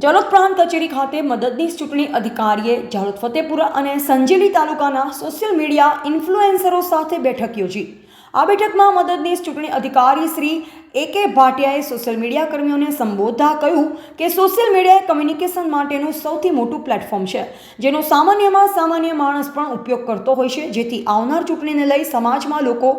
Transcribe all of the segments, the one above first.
જાલોદ પ્રાંત કચેરી ખાતે મદદનીશ ચૂંટણી અધિકારીએ જાલોદ ફતેપુરા અને સંજેલી તાલુકાના સોશિયલ મીડિયા ઇન્ફ્લુએન્સરો સાથે બેઠક યોજી। આ બેઠકમાં મદદનીશ ચૂંટણી અધિકારી શ્રી AK ભાટિયાએ સોશિયલ મીડિયા કર્મીઓને સંબોધતા કહ્યું કે સોશિયલ મીડિયા એ કમ્યુનિકેશન માટેનું સૌથી મોટું પ્લેટફોર્મ છે, જેનો સામાન્યમાં સામાન્ય માણસ પણ ઉપયોગ કરતો હોય છે, જેથી આવનાર ચૂંટણીને લઈ સમાજમાં લોકો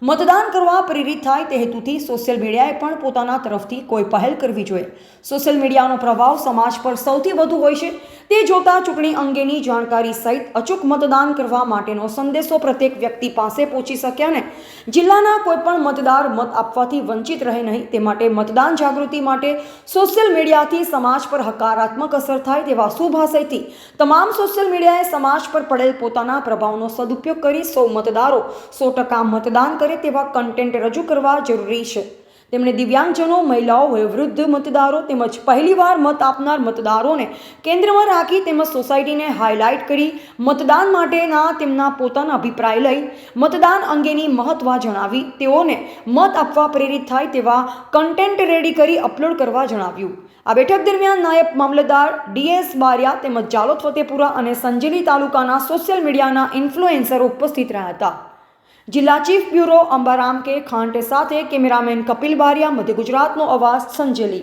મતદાન કરવા પ્રેરિત થાય તે હેતુથી સોશિયલ મીડિયાએ પણ પોતાના તરફથી કોઈ પહેલ કરવી જોઈએ। સોશિયલ મીડિયાનો પ્રભાવ સમાજ પર સૌથી વધુ હોય છે, તે જોતા ચૂંટણી અંગેની જાણકારી સહિત અચૂક મતદાન કરવા માટેનો સંદેશો પ્રત્યેક વ્યક્તિ પાસે પહોંચી શકે અને જિલ્લાના કોઈપણ મતદાર મત આપવાથી વંચિત રહે નહીં, તે માટે મતદાન જાગૃતિ માટે સોશિયલ મીડિયાથી સમાજ પર હકારાત્મક અસર થાય તેવા શુભ આશયથી તમામ સોશિયલ મીડિયાએ સમાજ પર પડેલ પોતાના પ્રભાવનો સદુપયોગ કરી સૌ મતદારો 100% મતદાન કરે તેવા કન્ટેન્ટ રજૂ કરવા જરૂરી છે। તેમણે દિવ્યાંગજનો, મહિલાઓ, વયોવૃદ્ધ મતદારો તેમજ પહેલીવાર મત આપનાર મતદારોને કેન્દ્રમાં રાખી તેમજ સોસાયટીને હાઇલાઇટ કરી મતદાન માટેના તેમના પોતાના અભિપ્રાય લઈ મતદાન અંગેની મહત્વ જણાવી તેઓને મત આપવા પ્રેરિત થાય તેવા કન્ટેન્ટ રેડી કરી અપલોડ કરવા જણાવ્યું। આ બેઠક દરમિયાન નાયબ મામલતદાર DS બારિયા તેમજ જાલોદ ફતેપુરા અને સંજેલી તાલુકાના સોશિયલ મીડિયાના ઇન્ફ્લુએન્સરો ઉપસ્થિત રહ્યા હતા। જિલ્લા ચીફ બ્યુરો અંબારામ કે ખાંટે સાથે કેમેરામેન કપિલ બારિયા, મધ્ય ગુજરાતનો અવાજ, સંજેલી।